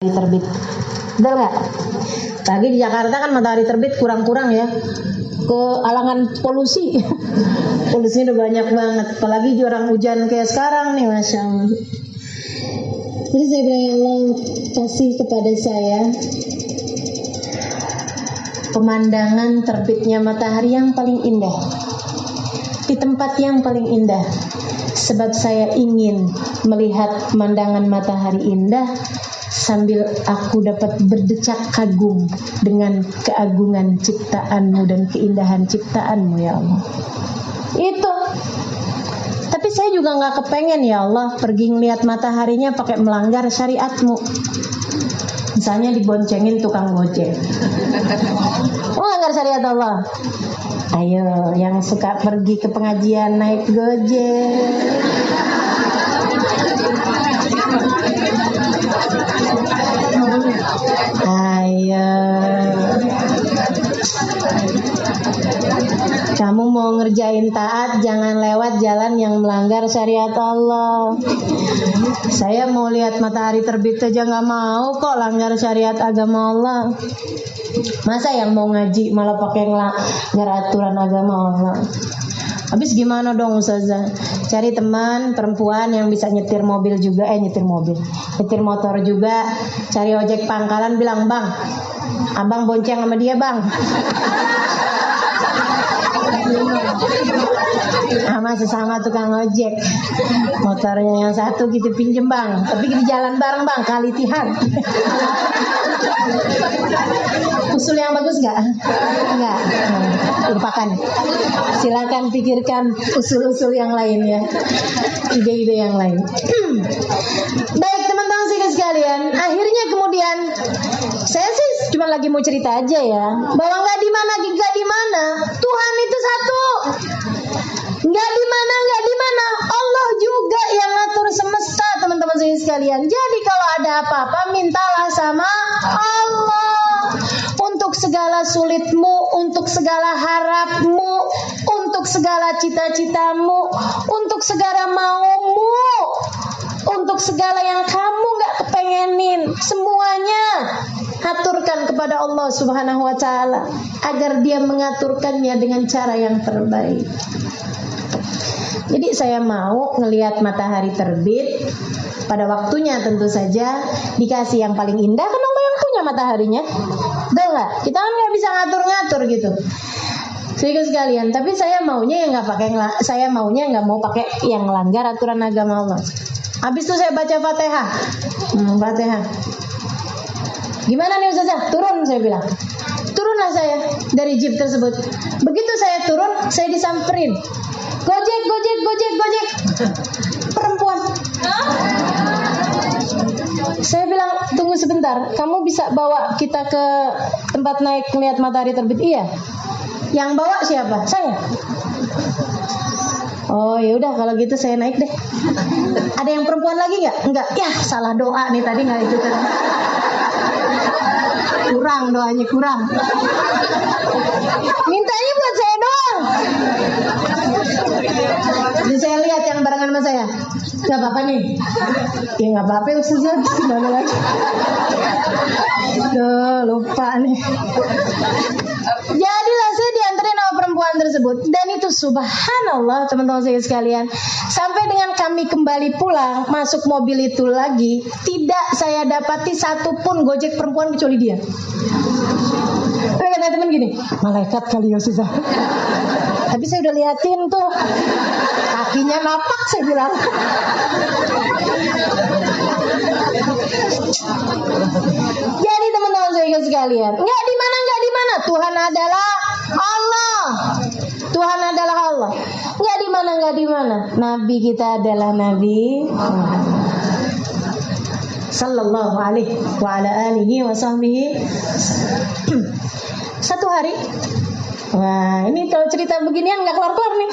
terbit. Betul nggak? Lagi di Jakarta kan matahari terbit kurang-kurang ya. Kealangan polusi. Polusi udah banyak banget. Apalagi orang hujan kayak sekarang nih, Masya Allah. Jadi saya bilang, ya Allah kasih kepada saya pemandangan terbitnya matahari yang paling indah, di tempat yang paling indah. Sebab saya ingin melihat pemandangan matahari indah sambil aku dapat berdecak kagum dengan keagungan ciptaanmu dan keindahan ciptaanmu ya Allah. Itu. Tapi saya juga gak kepengen ya Allah pergi ngeliat mataharinya pakai melanggar syariatmu. Misalnya diboncengin tukang gojek. Melanggar syariat Allah. Ayo yang suka pergi ke pengajian naik gojek. Ayo. Kamu mau ngerjain taat, jangan lewat jalan yang melanggar syariat Allah. Saya mau lihat matahari terbit aja gak mau kok langgar syariat agama Allah. Masa yang mau ngaji malah pakai ngelanggar aturan agama Allah. Habis gimana dong Ustazah? Cari teman perempuan yang bisa nyetir mobil juga, nyetir motor juga. Cari ojek pangkalan, bilang bang, abang bonceng sama dia bang. Sama sesama tukang ojek, motornya yang satu gitu pinjem bang, tapi di jalan bareng bang, kali tihan. Usul yang bagus nggak? Nggak. Lupakan. Silakan pikirkan usul-usul yang lain ya, ide-ide yang lain. Baik teman-teman sekalian, akhirnya kemudian saya sih cuma lagi mau cerita aja ya, bahwa nggak di mana, Tuhan itu satu. Nggak di mana, Allah juga yang ngatur semesta teman-teman sekalian. Jadi kalau ada apa-apa mintalah sama Allah. Untuk segala sulitmu, untuk segala harapmu, untuk segala cita-citamu, untuk segala maumu, untuk segala yang kamu gak kepengenin, semuanya aturkan kepada Allah Subhanahu wa ta'ala, agar dia mengaturkannya dengan cara yang terbaik. Jadi saya mau ngelihat matahari terbit pada waktunya, tentu saja dikasih yang paling indah, kan Allah yang punya mataharinya. Betul nggak? Kita kan nggak bisa ngatur-ngatur gitu. Saudara sekalian, tapi saya maunya yang nggak mau pakai yang melanggar aturan agama Allah. Habis itu saya baca Fatihah. Fatihah. Gimana nih Ustazah? Turun, saya bilang. Turunlah saya dari jeep tersebut. Begitu saya turun, saya disamperin. Gojek. Perempuan. Saya bilang, tunggu sebentar, kamu bisa bawa kita ke tempat naik melihat matahari terbit? Iya. Yang bawa siapa? Saya. Oh ya udah kalau gitu saya naik deh. Ada yang perempuan lagi nggak? Enggak. Ya salah doa nih, tadi nggak itu kan. Kurang doanya, kurang. Mintanya buat saya doang. Jadi saya lihat yang barengan sama saya. Gak apa-apa nih. Ya gak apa-apa Ustazah. Gimana lagi? Duh, lupa nih. Jadilah saya diantarin sama perempuan tersebut. Dan itu subhanallah teman-teman saya sekalian, sampai dengan kami kembali pulang, masuk mobil itu lagi, tidak saya dapati satupun gojek perempuan kecuali dia. Kata teman gini, malaikat kali ya Ustazah. Tapi saya udah liatin tuh, kakinya napak, saya bilang. Jadi teman-teman saya sekalian, nggak di mana, Tuhan adalah Allah. Tuhan adalah Allah. Nggak di mana. Nabi kita adalah Nabi Sallallahu alaihi wa ala alihi wa sahbihi. Satu hari, wah ini kalau cerita beginian nggak kelar-kelar nih.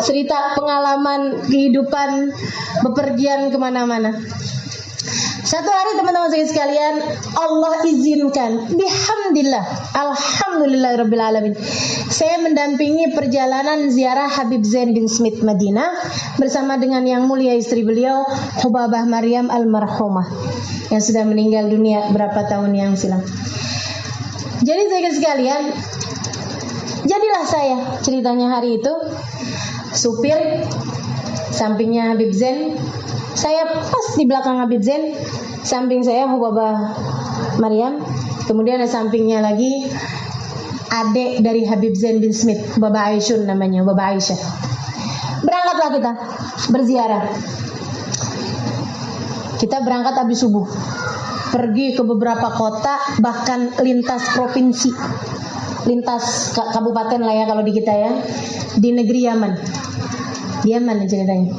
Cerita pengalaman kehidupan bepergian kemana-mana. Satu hari teman-teman sekalian, Allah izinkan, bihamdillah, alhamdulillahirabbil alamin, saya mendampingi perjalanan ziarah Habib Zain bin Smith Madinah bersama dengan yang mulia istri beliau Hubabah Maryam almarhumah yang sudah meninggal dunia berapa tahun yang silam. Jadi sekalian, jadilah saya ceritanya hari itu supir, sampingnya Habib Zain, saya pas di belakang Habib Zain, samping saya Hubabah Maryam, kemudian ada sampingnya lagi adik dari Habib Zain bin Smith, Hubabah Aisyun namanya, Hubabah Aisyah. Berangkatlah kita berziarah. Kita berangkat habis subuh, pergi ke beberapa kota, bahkan lintas provinsi, lintas kabupaten lah ya kalau di kita ya, di negeri Yaman. Di Yaman ceritanya.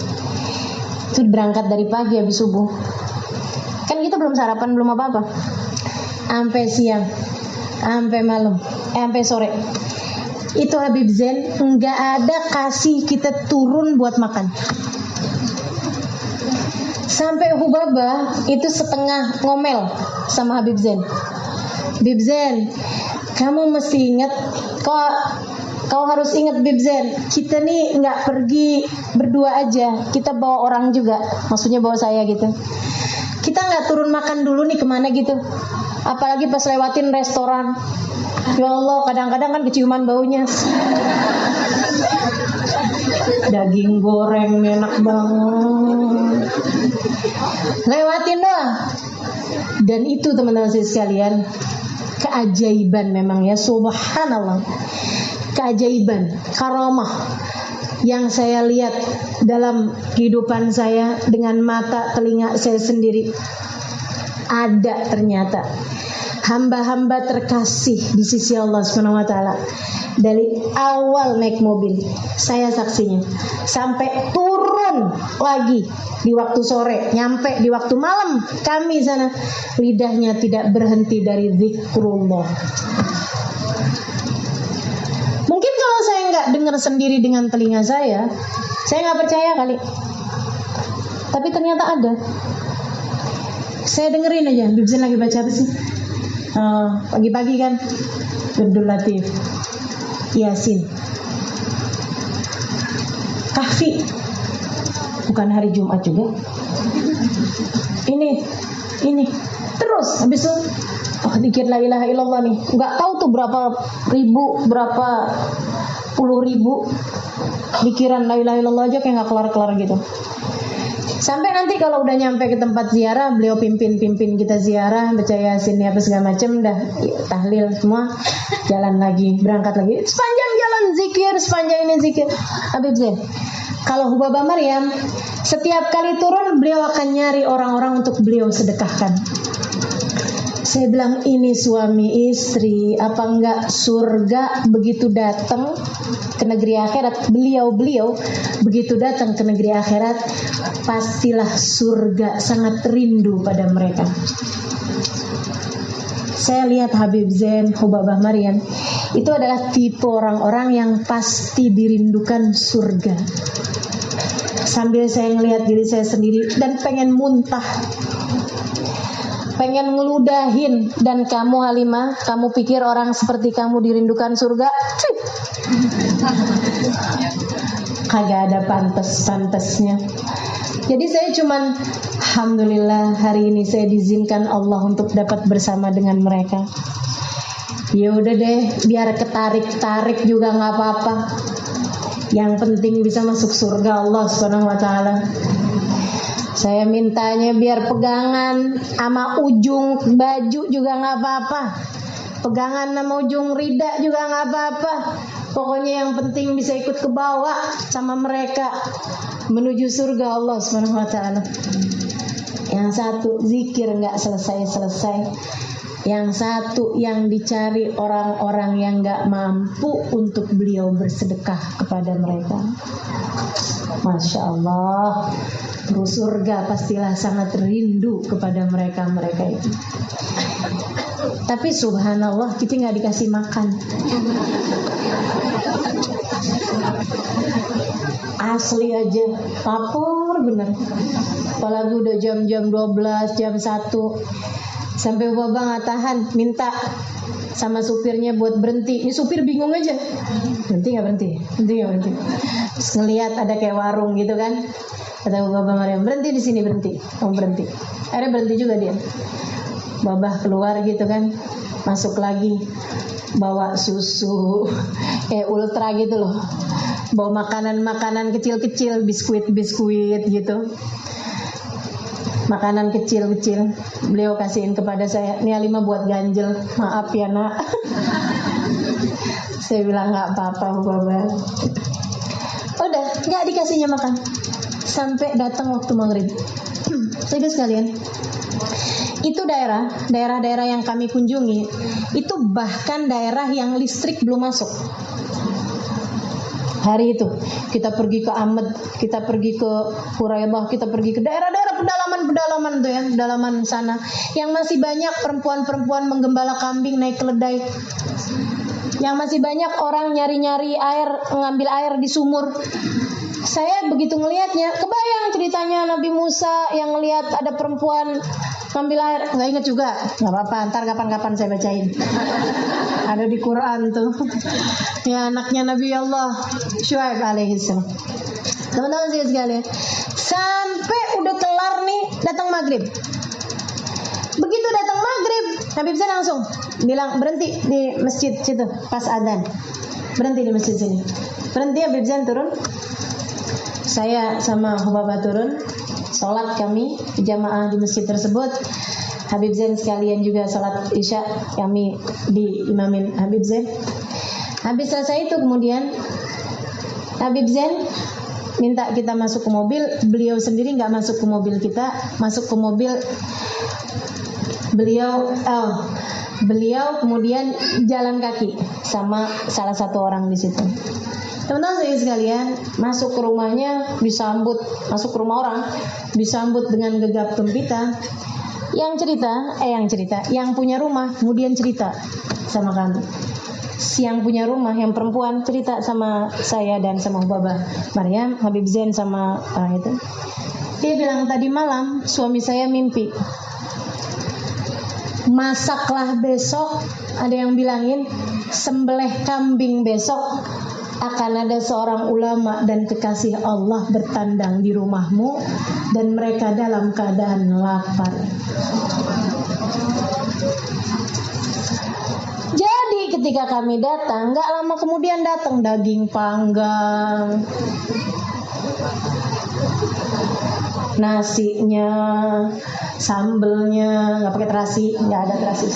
Itu berangkat dari pagi habis subuh. Kan kita belum sarapan, belum apa-apa. Sampai siang, sampai malam, sampai sore. Itu Habib Zain enggak ada kasih kita turun buat makan. Sampai Hubabah itu setengah ngomel sama Habib Zain. Habib Zain, kamu mesti ingat, kau harus ingat Habib Zain, kita nih nggak pergi berdua aja, kita bawa orang juga, maksudnya bawa saya gitu. Kita nggak turun makan dulu nih kemana gitu, apalagi pas lewatin restoran. Ya Allah, kadang-kadang kan keciuman baunya. Daging goreng enak banget. Lewatin doang. Dan itu teman-teman sekalian, keajaiban memang ya, subhanallah. Keajaiban, karamah yang saya lihat dalam kehidupan saya dengan mata telinga saya sendiri. Ada ternyata hamba-hamba terkasih di sisi Allah Subhanahu wa taala. Dari awal naik mobil, saya saksinya, sampai turun lagi di waktu sore, nyampe di waktu malam kami sana, lidahnya tidak berhenti dari zikrullah. Mungkin kalau saya nggak dengar sendiri dengan telinga saya nggak percaya kali. Tapi ternyata ada. Saya dengerin aja, Habib Zain lagi baca apa sih? Pagi-pagi kan, Abdul Latif, Yasin, Kahfi, bukan hari Jumat juga. Ini, terus habis itu, dikit la ilaha illallah nih, nggak tahu tuh berapa ribu, berapa puluh ribu dikiran la ilaha illallah aja kayak nggak kelar-kelar gitu. Sampai nanti kalau udah nyampe ke tempat ziarah, beliau pimpin kita ziarah, baca Yasin apa segala macam, dah tahlil semua, jalan lagi, berangkat lagi. Sepanjang jalan zikir, sepanjang ini zikir. Habib Zain, kalau Hubabah Maryam, setiap kali turun beliau akan nyari orang-orang untuk beliau sedekahkan. Saya bilang, ini suami istri, apa enggak surga begitu datang ke negeri akhirat, beliau begitu datang ke negeri akhirat, pastilah surga sangat rindu pada mereka. Saya lihat Habib Zain, Hubabah Maryam, itu adalah tipe orang-orang yang pasti dirindukan surga. Sambil saya ngelihat diri saya sendiri dan pengen muntah, pengen ngeludahin. Dan kamu Halimah, kamu pikir orang seperti kamu dirindukan surga? Kagak ada pantas-pantasnya. Jadi saya cuman, alhamdulillah hari ini saya diizinkan Allah untuk dapat bersama dengan mereka. Ya udah deh, biar ketarik-tarik juga nggak apa-apa. Yang penting bisa masuk surga Allah Subhanahu wa taala. Saya mintanya biar pegangan sama ujung baju juga nggak apa-apa, pegangan sama ujung rida juga nggak apa-apa. Pokoknya yang penting bisa ikut ke bawah sama mereka menuju surga Allah Subhanahu wa taala. Yang satu zikir nggak selesai-selesai, yang satu yang dicari orang-orang yang nggak mampu untuk beliau bersedekah kepada mereka. Masya Allah, terus surga pastilah sangat rindu kepada mereka itu. Tapi subhanallah, kita nggak dikasih makan. Asli aja, lapar benar. Apalagi udah jam-jam 12, jam 1. Sampai Bapak nggak tahan, minta sama supirnya buat berhenti. Ini supir bingung aja. Berhenti nggak berhenti? Berhenti nggak berhenti? Terus ngelihat ada kayak warung gitu kan. Kata Bapak Maryam, berhenti di sini, berhenti. Kamu berhenti. Akhirnya berhenti juga dia. Babah keluar gitu kan, masuk lagi, bawa susu, ultra gitu loh, bawa makanan kecil-kecil, biskuit gitu, makanan kecil-kecil, beliau kasihin kepada saya. Ini Halimah buat ganjel, maaf ya nak. Saya bilang nggak apa-apa Babah. Udah, nggak dikasihnya makan sampai datang waktu maghrib. Jadi sekalian, itu daerah-daerah yang kami kunjungi, itu bahkan daerah yang listrik belum masuk. Hari itu kita pergi ke Amed, kita pergi ke Huraybah, kita pergi ke daerah-daerah pedalaman tuh ya, pedalaman sana, yang masih banyak perempuan-perempuan menggembala kambing naik keledai, yang masih banyak orang nyari-nyari air, ngambil air di sumur. Saya begitu ngelihatnya, kebayang ceritanya Nabi Musa yang ngelihat ada perempuan ngambil air. Nggak ingat juga, nggak apa-apa, ntar kapan-kapan saya bacain. Ada di Quran tuh. Ya, anaknya Nabi Allah Syuaib alaihissalam. Teman-teman saya sekalian, sampai udah kelar nih, datang maghrib. Begitu datang maghrib, Habib Zain langsung bilang berhenti di masjid situ pas adzan. Berhenti di masjid sini. Berhenti, Habib Zain turun. Saya sama Hubaba turun, sholat kami jamaah di masjid tersebut. Habib Zain sekalian juga sholat isya, kami diimamin Habib Zain. Habis selesai itu kemudian Habib Zain minta kita masuk ke mobil. Beliau sendiri nggak masuk ke mobil kita, masuk ke mobil beliau kemudian jalan kaki sama salah satu orang di situ. Teman-teman saya sekalian, masuk ke rumahnya disambut, masuk ke rumah orang disambut dengan gegap gempita. Yang punya rumah kemudian cerita sama kami. Yang punya rumah, yang perempuan cerita sama saya dan sama Babah Maryam, Habib Zain sama orang itu. Dia bilang tadi malam suami saya mimpi. Masaklah besok, ada yang bilangin sembelih kambing besok. Akan ada seorang ulama dan kekasih Allah bertandang di rumahmu dan mereka dalam keadaan lapar. Jadi ketika kami datang, gak lama kemudian datang daging panggang, nasinya, sambelnya, nggak pakai terasi, nggak ada terasi,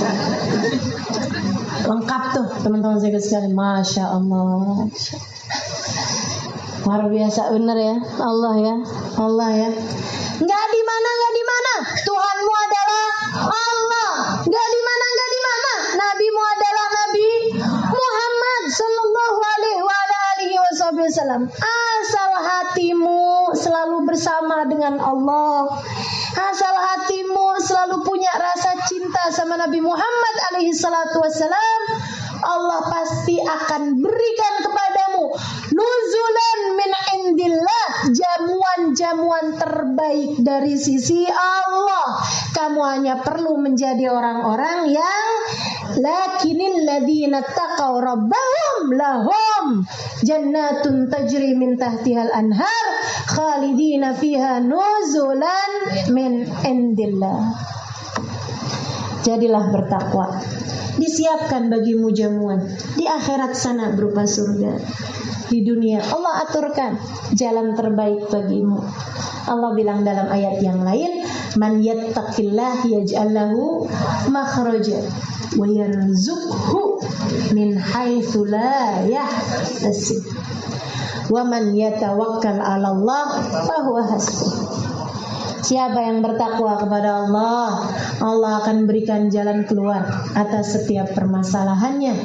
lengkap tuh teman-teman saya sekalian. Masya Allah, luar biasa bener ya, Allah ya, nggak di mana, Tuhanmu adalah Allah, nggak di mana, Nabimu adalah Nabi Muhammad Sallallahu Alaihi Wasallam. Asal hatimu selalu bersama dengan Allah, asal hatimu selalu punya rasa cinta sama Nabi Muhammad alaihi salatu wassalam, Allah pasti akan berikan kepadamu nuzulan min indillah, jamuan-jamuan terbaik dari sisi Allah. Kamu hanya perlu menjadi orang-orang yang lakinil ladina taqaw rabbahum lahum jannatun tajri min tahtihal anhar khalidina fiha nuzulan min indillah. Jadilah bertakwa, disiapkan bagimu jamuan di akhirat sana berupa surga. Di dunia Allah aturkan jalan terbaik bagimu. Allah bilang dalam ayat yang lain, man yattaqillah yaj'al lahu makhraja wa yarzuqhu min haitsu la yahtasib wa man yatawakkal 'ala Allah fa huwa hasbuh. Siapa yang bertakwa kepada Allah, Allah akan berikan jalan keluar atas setiap permasalahannya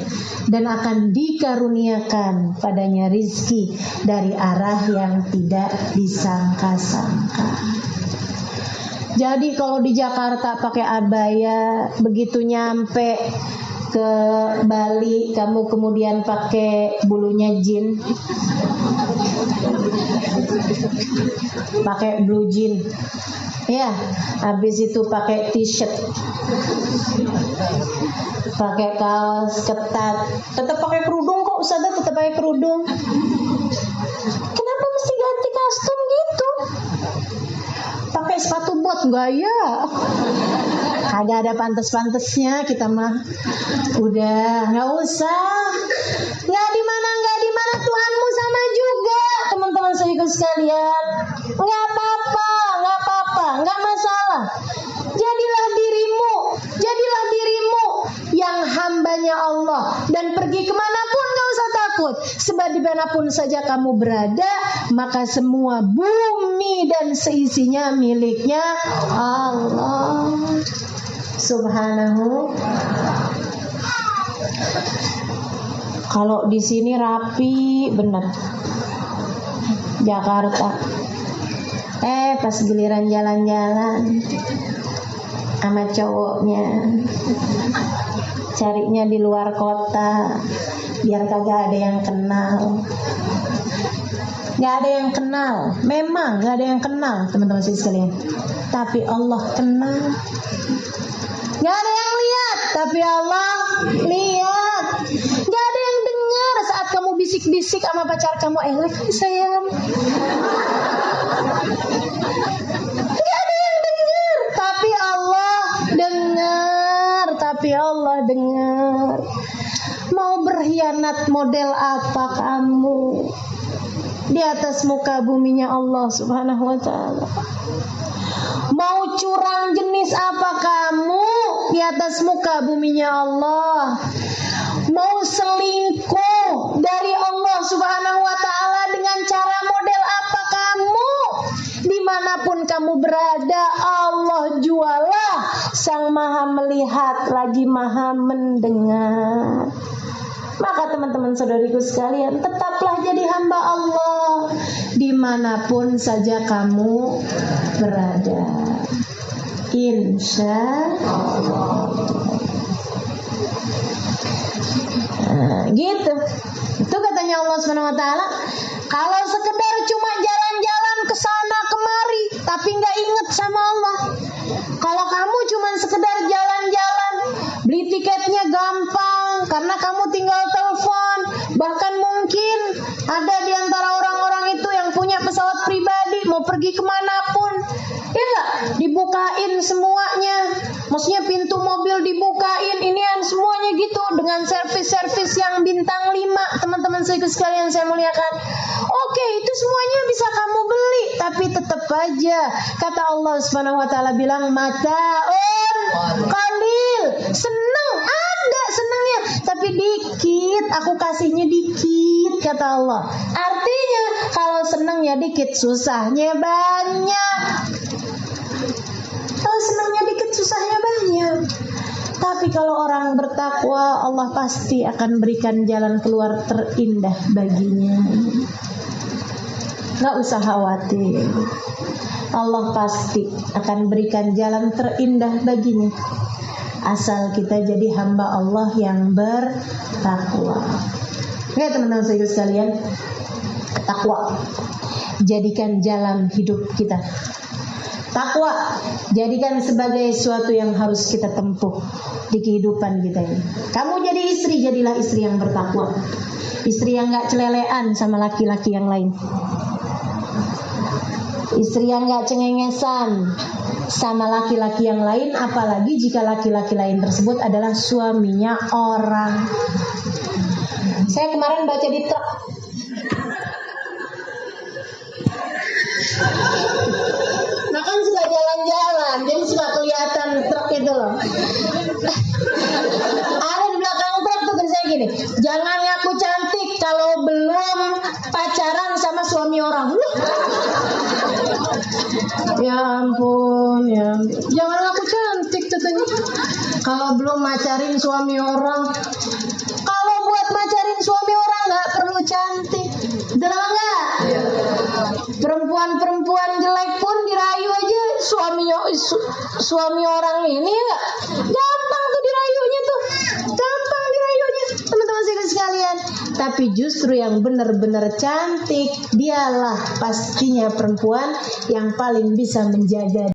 dan akan dikaruniakan padanya rizki dari arah yang tidak disangka-sangka. Jadi kalau di Jakarta pakai abaya, begitu nyampe ke Bali, kamu kemudian pakai bulunya jin, pakai blue jean, ya, habis itu pakai t-shirt, pakai kaos ketat, tetap pakai kerudung kok, Ustazah, tetap pakai kerudung. Kenapa mesti ganti kostum gitu? Pakai sepatu bot gaya. Kagak ada pantes-pantesnya kita mah. Udah, nggak usah. Nggak di mana Tuhanmu sama juga, teman-teman saudaraku sekalian. Nggak apa-apa, nggak masalah. Jadilah dirimu yang hambanya Allah, dan pergi kemanapun nggak usah takut. Sebab dimanapun saja kamu berada, maka semua bumi dan seisinya miliknya Allah Subhanahu. Kalau di sini rapi bener, Jakarta. Pas giliran jalan-jalan sama cowoknya, carinya di luar kota, biar kagak ada yang kenal. Gak ada yang kenal, memang gak ada yang kenal, teman-teman sekalian. Tapi Allah kenal. Gak ada yang lihat, tapi Allah lihat. Gak ada yang dengar saat kamu bisik-bisik sama pacar kamu, sayang. Gak ada yang dengar, tapi Allah dengar. Mau berkhianat model apa kamu di atas muka buminya Allah Subhanahu wa ta'ala? Mau curang jenis apa kamu di atas muka buminya Allah? Mau selingkuh dari Allah Subhanahu wa ta'ala dengan cara model apa kamu? Dimanapun kamu berada, Allah jualah, Sang Maha Melihat lagi Maha Mendengar. Maka teman-teman saudariku sekalian, tetaplah jadi hamba Allah dimanapun saja kamu berada, insya Allah. Gitu. Itu katanya Allah Subhanahu wa ta'ala. Kalau sekedar cuma jalan-jalan ke sana kemari tapi nggak inget sama Allah, kalau kamu cuma sekedar jalan-jalan, beli tiketnya gampang karena kamu tinggal telepon, bahkan mungkin ada di antara orang-orang itu yang punya pesawat pribadi mau pergi kemanapun, ya nggak, dibukain semuanya, maksudnya pintu mobil dibukain, inian semuanya gitu dengan servis-servis yang bintang 5, teman-teman sekalian saya muliakan. Oke, itu semuanya bisa kamu beli, tapi tetap aja kata Allah Subhanahu wa ta'ala bilang mataun qalil, seneng ada senengnya, tapi dikit, aku kasihnya dikit kata Allah. Artinya kalau senengnya dikit, susahnya banyak. Kalau senangnya dikit, susahnya banyak. Tapi kalau orang bertakwa, Allah pasti akan berikan jalan keluar terindah baginya. Gak usah khawatir, Allah pasti akan berikan jalan terindah baginya, asal kita jadi hamba Allah yang bertakwa. Ya teman-teman sekalian, takwa jadikan jalan hidup kita. Takwa jadikan sebagai sesuatu yang harus kita tempuh di kehidupan kita ini. Kamu jadi istri, jadilah istri yang bertakwa, istri yang gak celelean sama laki-laki yang lain, istri yang gak cengengesan sama laki-laki yang lain, apalagi jika laki-laki lain tersebut adalah suaminya orang. Saya kemarin baca di truk, nah kan suka jalan-jalan, jadi suka kelihatan truk itu loh. Ada di belakang truk tuh tulisannya gini, jangan ngaku cantik kalau belum pacaran sama suami orang. Ya ampun, ya. Jangan ngaku cantik katanya kalau belum macarin suami orang. Kalau buat macarin suami orang nggak perlu cantik, betul nggak? Perempuan-perempuan jelek pun dirayu aja suami orang ini, nggak gampang tuh dirayunya tuh, gampang. Tapi justru yang benar-benar cantik, dialah pastinya perempuan yang paling bisa menjaga